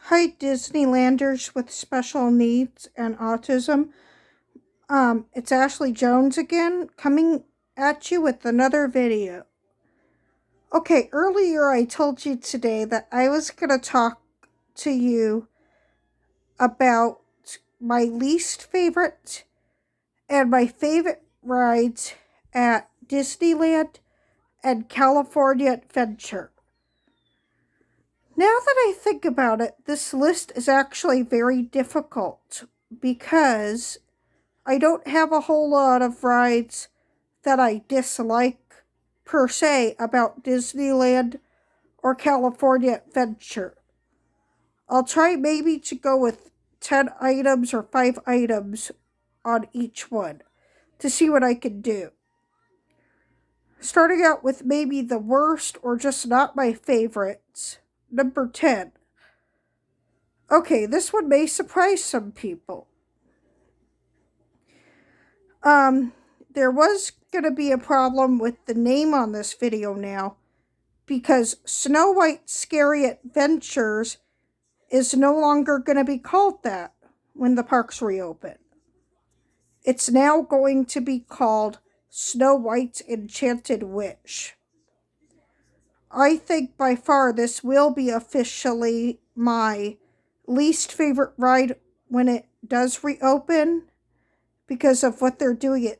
Hi, Disneylanders with special needs and autism. It's Ashley Jones again, coming at you with another video. Okay, earlier I told you today that I was going to talk to you about my least favorite and my favorite rides at Disneyland and California Adventure. Now that I think about it, this list is actually very difficult because I don't have a whole lot of rides that I dislike per se about Disneyland or California Adventure. I'll try maybe to go with 10 items or 5 items on each one to see what I can do. Starting out with maybe the worst or just not my favorites. Number 10. Okay, this one may surprise some people. There was going to be a problem with the name on this video now because Snow White Scary Adventures is no longer going to be called that when the parks reopen. It's now going to be called Snow White's Enchanted Wish. I think by far this will be officially my least favorite ride when it does reopen because of what they're doing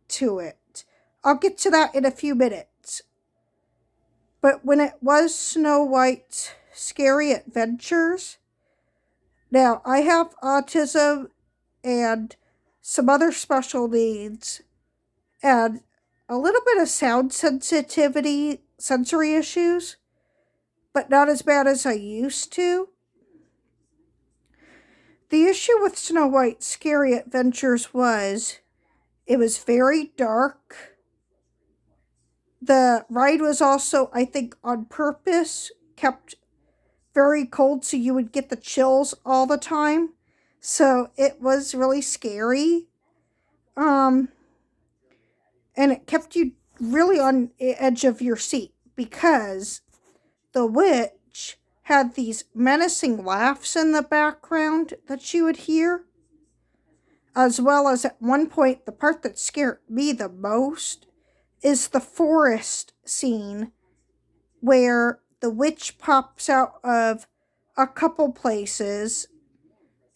to it. I'll get to that in a few minutes. But when it was Snow White's Scary Adventures, now I have autism and some other special needs and a little bit of sound sensitivity, sensory issues, but not as bad as I used to. The issue with Snow White's Scary Adventures was it was very dark. The ride was also, I think, on purpose, kept very cold so you would get the chills all the time. So it was really scary. And it kept you really on the edge of your seat because the witch had these menacing laughs in the background that you would hear. As well as at one point, the part that scared me the most is the forest scene where the witch pops out of a couple places,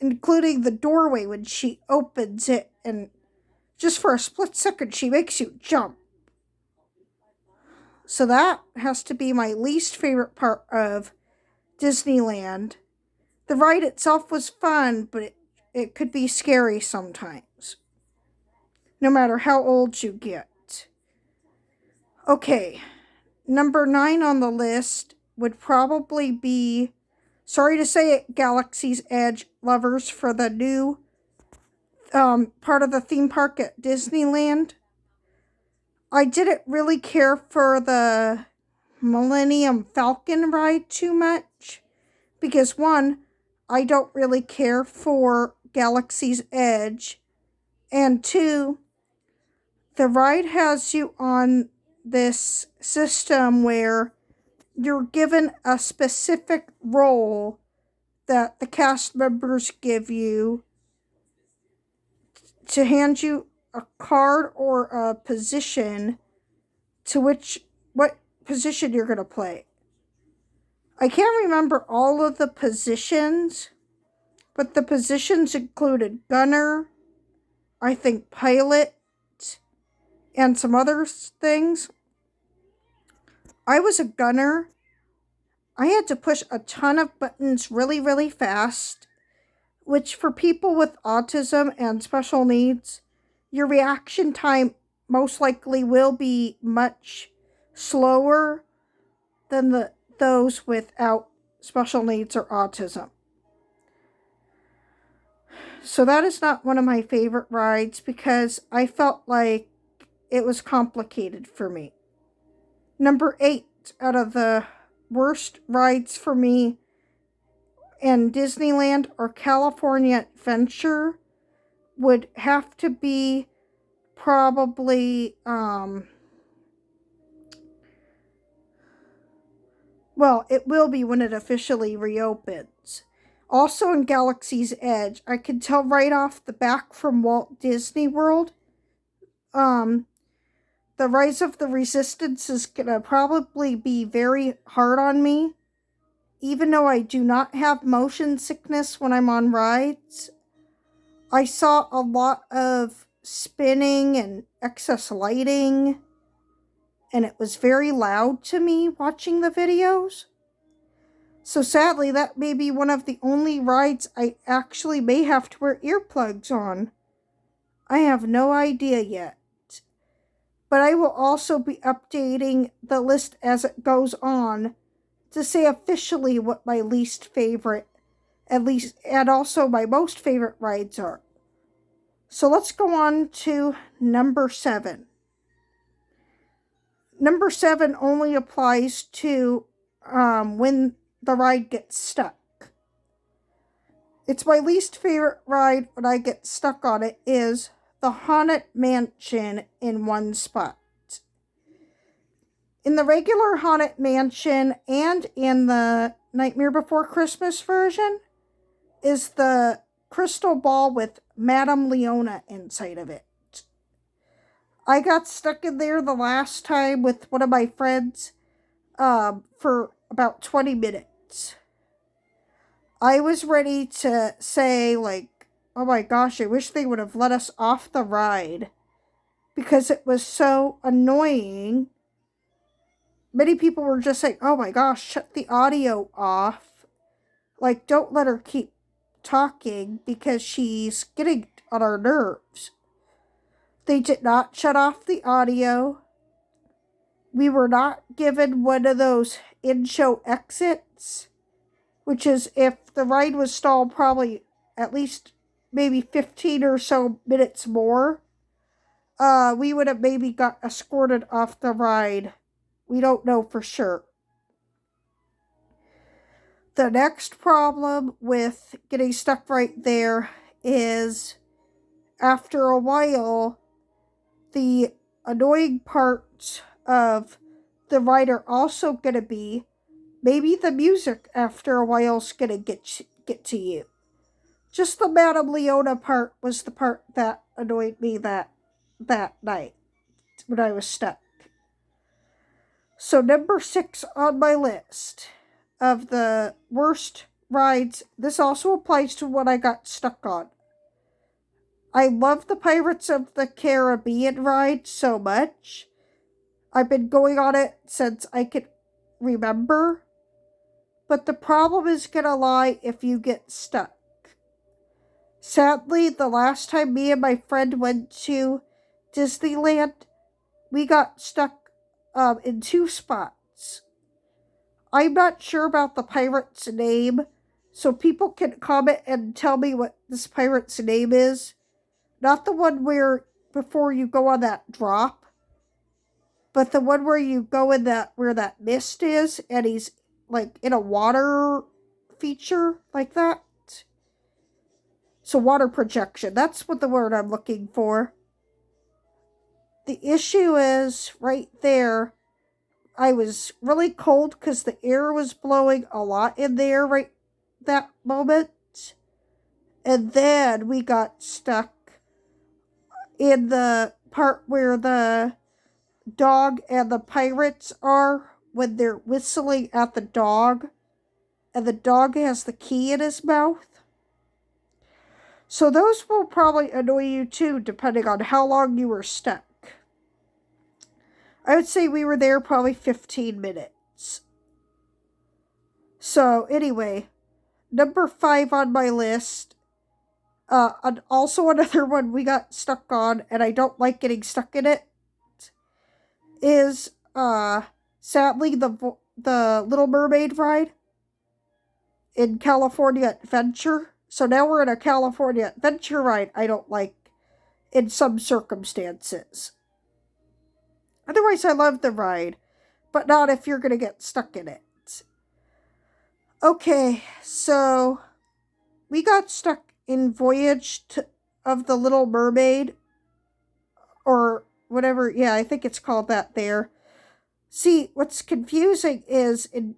including the doorway when she opens it, and just for a split second, she makes you jump. So that has to be my least favorite part of Disneyland. The ride itself was fun, but it could be scary sometimes, no matter how old you get. Okay, number 9 on the list would probably be, sorry to say it, Galaxy's Edge lovers, for the new part of the theme park at Disneyland. I didn't really care for the Millennium Falcon ride too much because, one, I don't really care for Galaxy's Edge, and two, the ride has you on this system where you're given a specific role that the cast members give you to hand you a card or a position to what position you're going to play. I can't remember all of the positions, but the positions included gunner, I think pilot, and some other things. I was a gunner. I had to push a ton of buttons really, really fast, which for people with autism and special needs, your reaction time most likely will be much slower than those without special needs or autism. So that is not one of my favorite rides because I felt like it was complicated for me. Number 8 out of the worst rides for me in Disneyland or California Adventure would have to be probably, well, it will be when it officially reopens. Also in Galaxy's Edge, I can tell right off the back from Walt Disney World, the Rise of the Resistance is gonna probably be very hard on me. Even though I do not have motion sickness when I'm on rides, I saw a lot of spinning and excess lighting, and it was very loud to me watching the videos. So sadly, that may be one of the only rides I actually may have to wear earplugs on. I have no idea yet. But I will also be updating the list as it goes on to say officially what my least favorite, at least, and also my most favorite rides are. So let's go on to number 7. Number 7 only applies to when the ride gets stuck. It's my least favorite ride when I get stuck on it is the Haunted Mansion in one spot. In the regular Haunted Mansion and in the Nightmare Before Christmas version is the crystal ball with Madame Leona inside of it. I got stuck in there the last time with one of my friends for about 20 minutes. I was ready to say, like, oh my gosh, I wish they would have let us off the ride because it was so annoying. Many people were just saying, oh my gosh, shut the audio off. Like, don't let her keep talking because she's getting on our nerves. They did not shut off the audio. We were not given one of those in-show exits, which is if the ride was stalled probably at least maybe 15 or so minutes more, we would have maybe got escorted off the ride. We don't know for sure. The next problem with getting stuck right there is after a while, the annoying parts of the ride are also going to be maybe the music after a while is going to get to you. Just the Madame Leona part was the part that annoyed me that night when I was stuck. So number 6 on my list of the worst rides, this also applies to what I got stuck on. I love the Pirates of the Caribbean ride so much. I've been going on it since I could remember. But the problem is gonna lie if you get stuck. Sadly, the last time me and my friend went to Disneyland, we got stuck in 2 spots. I'm not sure about the pirate's name, so people can comment and tell me what this pirate's name is. Not the one where before you go on that drop, but the one where you go in that where that mist is, and he's like in a water feature like that. So water projection, that's what the word I'm looking for. The issue is right there, I was really cold because the air was blowing a lot in there right that moment. And then we got stuck in the part where the dog and the pirates are when they're whistling at the dog. And the dog has the key in his mouth. So those will probably annoy you too, depending on how long you were stuck. I would say we were there probably 15 minutes. So anyway, number 5 on my list, and also another one we got stuck on, and I don't like getting stuck in it, is sadly the Little Mermaid ride in California Adventure. So now we're in a California Adventure ride I don't like in some circumstances. Otherwise, I love the ride, but not if you're going to get stuck in it. Okay, so we got stuck in Voyage of the Little Mermaid, or whatever, yeah, I think it's called that there. See, what's confusing is in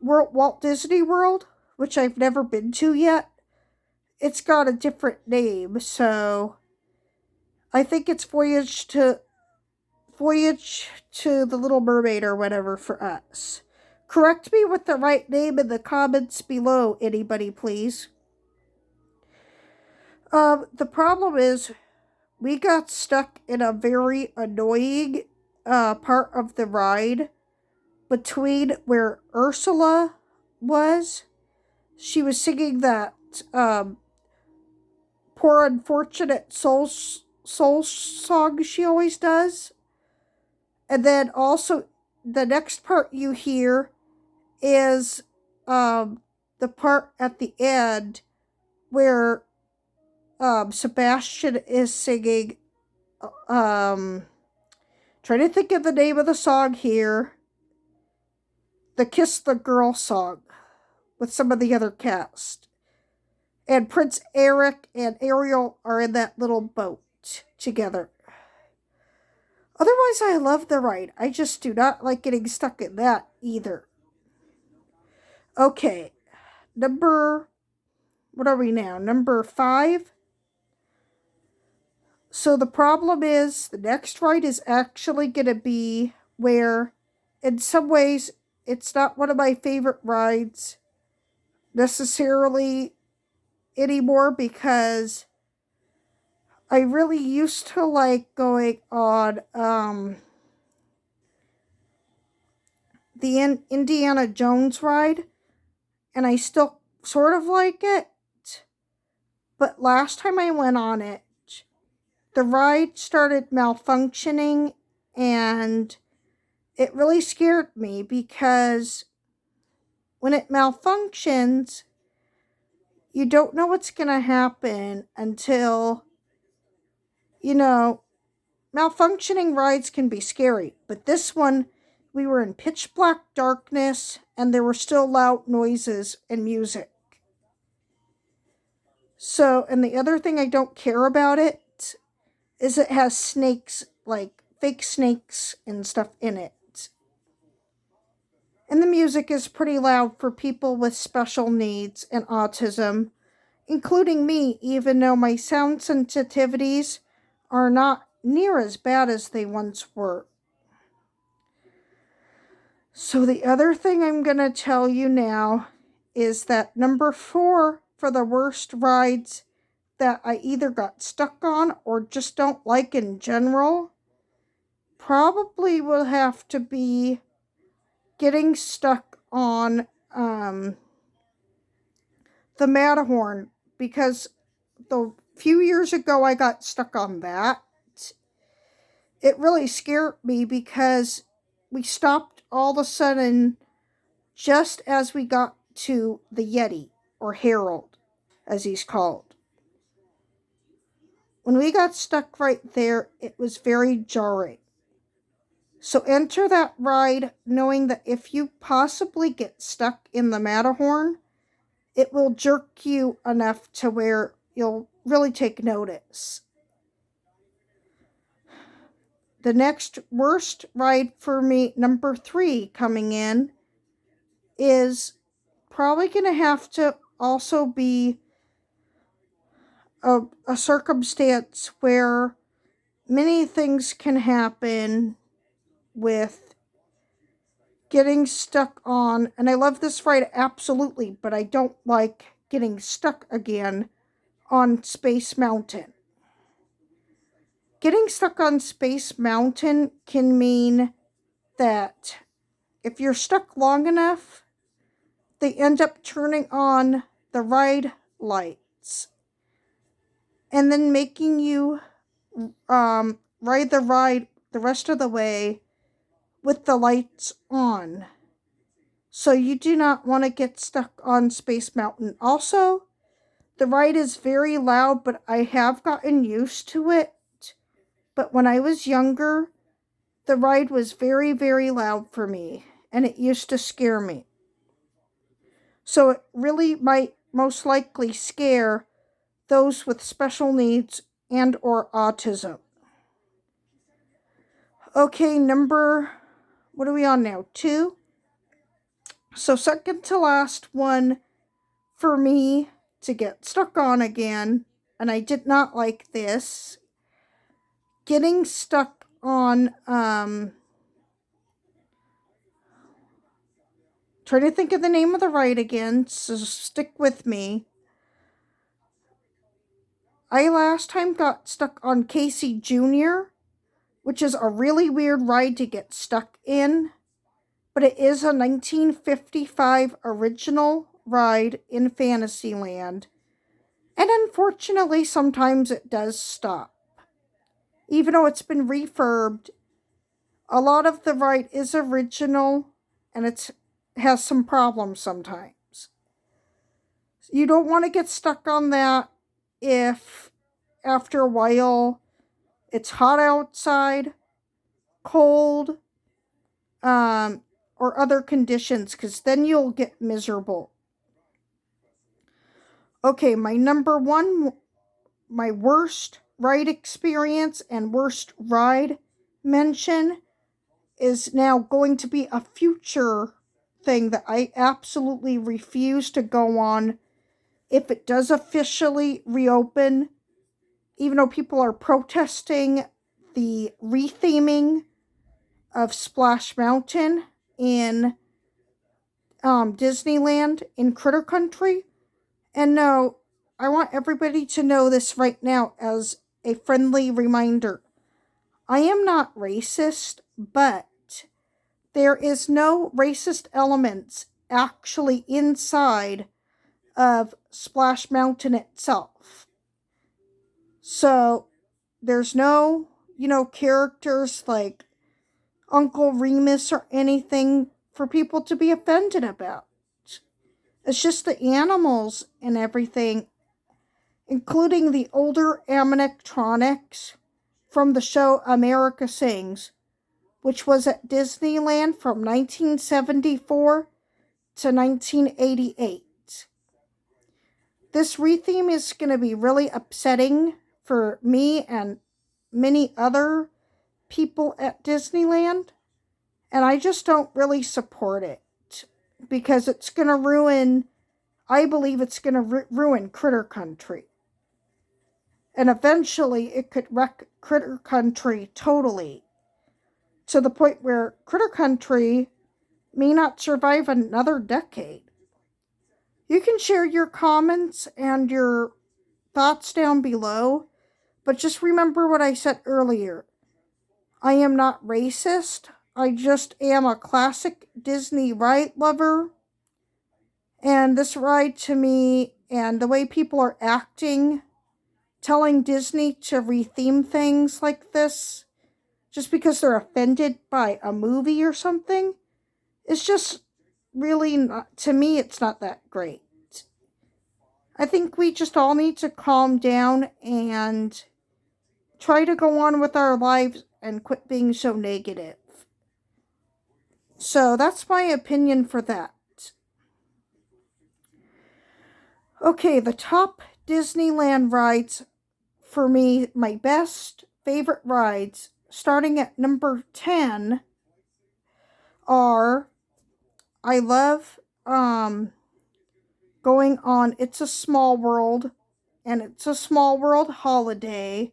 Walt Disney World, which I've never been to yet. It's got a different name, so I think it's Voyage to the Little Mermaid or whatever for us. Correct me with the right name in the comments below, anybody, please. The problem is we got stuck in a very annoying part of the ride between where Ursula was. She was singing that poor unfortunate soul song she always does. And then also the next part you hear is the part at the end where Sebastian is singing, trying to think of the name of the song here, the Kiss the Girl song with some of the other cast. And Prince Eric and Ariel are in that little boat together. Otherwise, I love the ride. I just do not like getting stuck in that either. Okay, what are we now? Number 5? So the problem is, the next ride is actually going to be where, in some ways, it's not one of my favorite rides necessarily anymore, because I really used to like going on the Indiana Jones ride, and I still sort of like it. But last time I went on it, the ride started malfunctioning, and it really scared me, because when it malfunctions, you don't know what's going to happen until, malfunctioning rides can be scary. But this one, we were in pitch black darkness, and there were still loud noises and music. So, and the other thing I don't care about it is it has snakes, like fake snakes and stuff in it. And the music is pretty loud for people with special needs and autism, including me, even though my sound sensitivities are not near as bad as they once were. So the other thing I'm going to tell you now is that number 4 for the worst rides that I either got stuck on or just don't like in general probably will have to be getting stuck on the Matterhorn, because the few years ago I got stuck on that. It really scared me because we stopped all of a sudden just as we got to the Yeti, or Harold, as he's called. When we got stuck right there, it was very jarring. So enter that ride knowing that if you possibly get stuck in the Matterhorn, it will jerk you enough to where you'll really take notice. The next worst ride for me, number 3 coming in, is probably going to have to also be a circumstance where many things can happen with getting stuck on, and I love this ride absolutely, but I don't like getting stuck again on Space Mountain. Getting stuck on Space Mountain can mean that if you're stuck long enough, they end up turning on the ride lights and then making you ride the rest of the way with the lights on. So you do not want to get stuck on Space Mountain. Also, the ride is very loud, but I have gotten used to it. But when I was younger, the ride was very, very loud for me, and it used to scare me. So it really might most likely scare those with special needs and or autism. Okay, what are we on now? 2? So second to last one for me to get stuck on again, and I did not like this. Getting stuck on, trying to think of the name of the ride again, so stick with me. I last time got stuck on Casey Jr., which is a really weird ride to get stuck in, but it is a 1955 original ride in Fantasyland, and unfortunately sometimes it does stop. Even though it's been refurbed, a lot of the ride is original, and it has some problems sometimes. You don't want to get stuck on that if after a while it's hot outside, cold, or other conditions, because then you'll get miserable. Okay, my number one, my worst ride experience and worst ride mention is now going to be a future thing that I absolutely refuse to go on if it does officially reopen, even though people are protesting the retheming of Splash Mountain in Disneyland in Critter Country. And no, I want everybody to know this right now as a friendly reminder. I am not racist, but there is no racist elements actually inside of Splash Mountain itself. So there's no, characters like Uncle Remus or anything for people to be offended about. It's just the animals and everything, including the older animatronics from the show America Sings, which was at Disneyland from 1974 to 1988. This retheme is going to be really upsetting for me and many other people at Disneyland, and I just don't really support it because it's going to ruin, I believe it's going to ruin Critter Country. And eventually it could wreck Critter Country totally, to the point where Critter Country may not survive another decade. You can share your comments and your thoughts down below, but just remember what I said earlier. I am not racist. I just am a classic Disney ride lover. And this ride to me, and the way people are acting, telling Disney to retheme things like this, just because they're offended by a movie or something, is just really not, to me, it's not that great. I think we just all need to calm down and try to go on with our lives and quit being so negative. So that's my opinion for that. Okay, the top Disneyland rides for me, my best favorite rides, starting at number 10, are, I love going on It's a Small World and It's a Small World Holiday,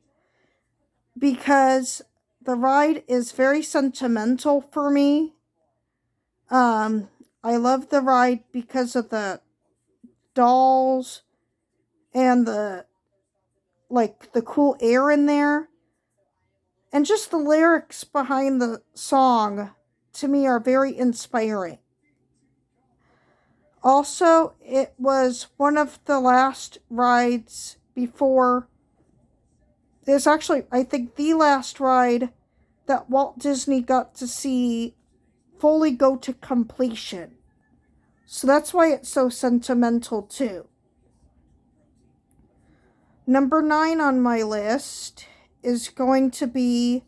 because the ride is very sentimental for me. I love the ride because of the dolls and the cool air in there. And just the lyrics behind the song, to me, are very inspiring. Also, it was one of the last rides before, it's actually, I think, the last ride that Walt Disney got to see fully go to completion. So that's why it's so sentimental too. Number 9 on my list is going to be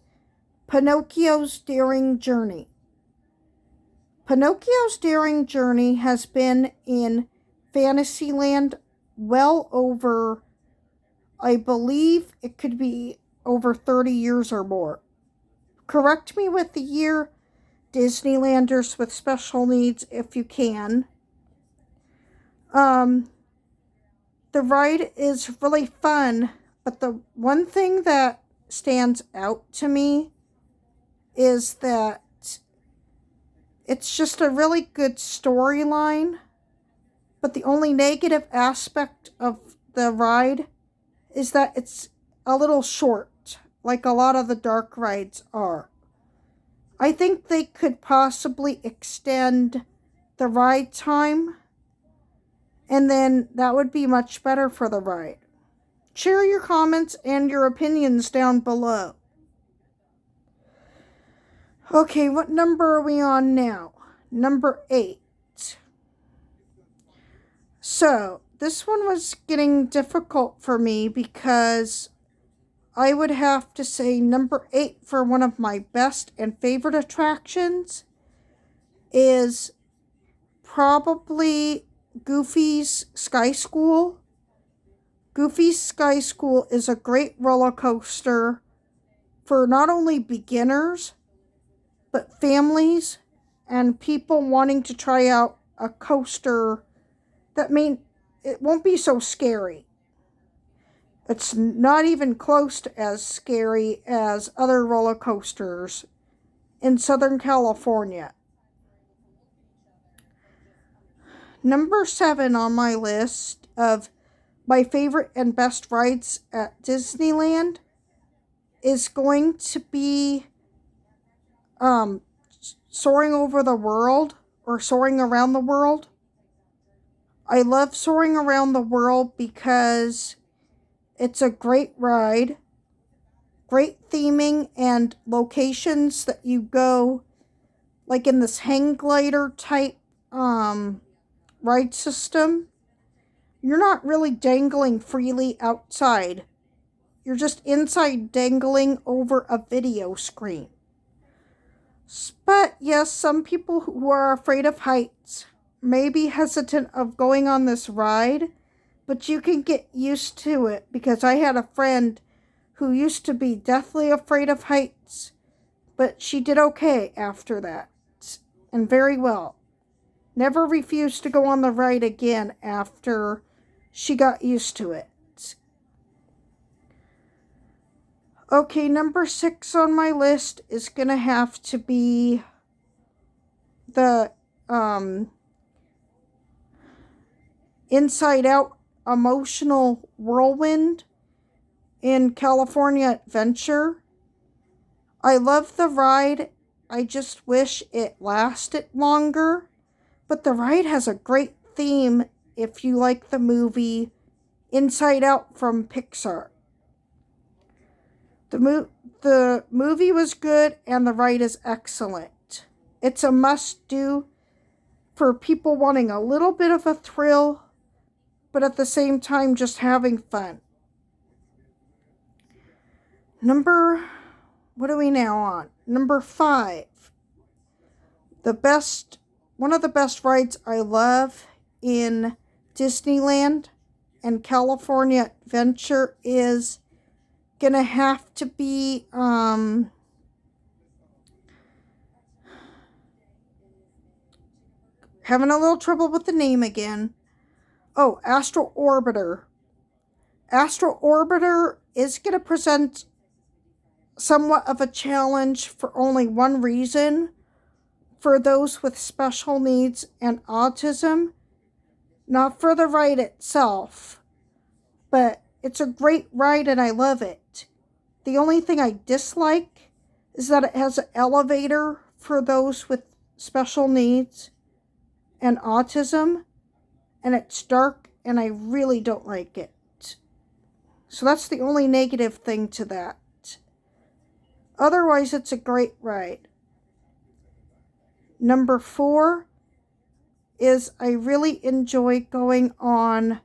Pinocchio's Daring Journey. Pinocchio's Daring Journey has been in Fantasyland well over, I believe it could be over 30 years or more. Correct me with the year, Disneylanders with special needs, if you can. The ride is really fun, but the one thing that stands out to me is that it's just a really good storyline, but the only negative aspect of the ride is that it's a little short, like a lot of the dark rides are. I think they could possibly extend the ride time, and then that would be much better for the ride. Share your comments and your opinions down below. Okay, what number are we on now? Number 8. So, this one was getting difficult for me because I would have to say number 8 for one of my best and favorite attractions is probably Goofy's Sky School. Goofy's Sky School is a great roller coaster for not only beginners, but families and people wanting to try out a coaster that it won't be so scary. It's not even close to as scary as other roller coasters in Southern California. Number 7 on my list of my favorite and best rides at Disneyland is going to be Soaring Over the World, or Soaring Around the World. I love Soaring Around the World because it's a great ride, great theming and locations that you go, like in this hang glider type ride system. You're not really dangling freely outside. You're just inside dangling over a video screen. But yes, some people who are afraid of heights may be hesitant of going on this ride, but you can get used to it because I had a friend who used to be deathly afraid of heights, but she did okay after that, and very well. Never refused to go on the ride again after she got used to it. Okay, number 6 on my list is going to have to be the Inside Out Emotional Whirlwind in California Adventure. I love the ride. I just wish it lasted longer. But the ride has a great theme if you like the movie Inside Out from Pixar. The movie was good and the ride is excellent. It's a must-do for people wanting a little bit of a thrill, but at the same time just having fun. What are we now on? Number 5. One of the best rides I love in Disneyland and California Adventure is gonna have to be having a little trouble with the name again. Oh, Astral Orbiter. Astral Orbiter is gonna present somewhat of a challenge for only one reason: for those with special needs and autism, not for the ride itself, but it's a great ride and I love it. The only thing I dislike is that it has an elevator for those with special needs and autism, and it's dark and I really don't like it. So that's the only negative thing to that. Otherwise, it's a great ride. Number 4 is I really enjoy going on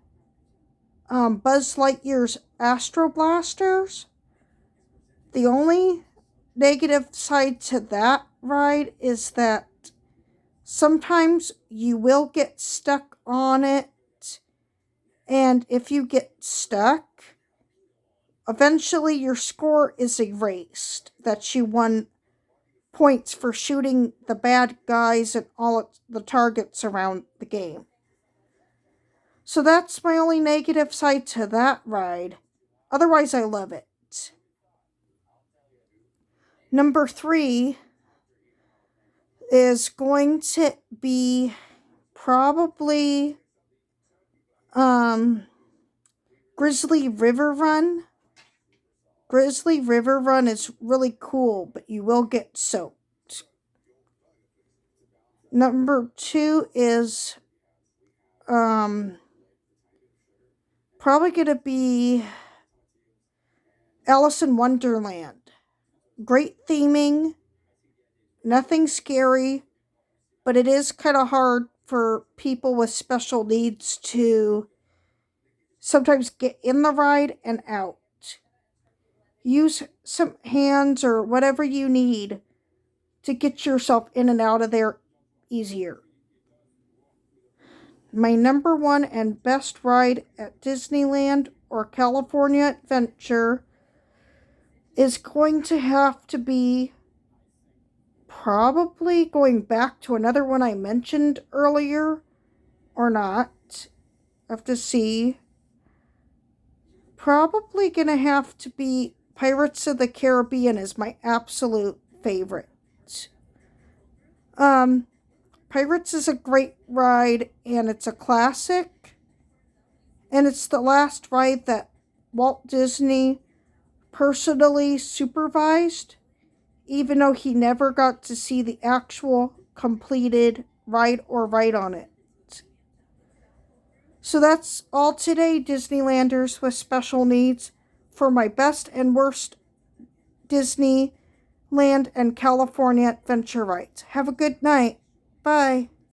Buzz Lightyear's Astro Blasters. The only negative side to that ride is that sometimes you will get stuck on it, and if you get stuck, eventually your score is erased, that you won points for shooting the bad guys and all the targets around the game. So that's my only negative side to that ride. Otherwise, I love it. Number 3 is going to be probably Grizzly River Run. Grizzly River Run is really cool, but you will get soaked. Number 2 is probably going to be Alice in Wonderland. Great theming, nothing scary, but it is kind of hard for people with special needs to sometimes get in the ride and out. Use some hands or whatever you need to get yourself in and out of there easier. My number 1 and best ride at Disneyland or California Adventure is going to have to be probably going back to another one I mentioned earlier or not. I have to see. Probably gonna have to be Pirates of the Caribbean is my absolute favorite. Pirates is a great ride and it's a classic. And it's the last ride that Walt Disney personally supervised, even though he never got to see the actual completed ride or ride on it. So that's all today, Disneylanders with special needs, for my best and worst Disneyland and California Adventure rides. Have a good night. Bye.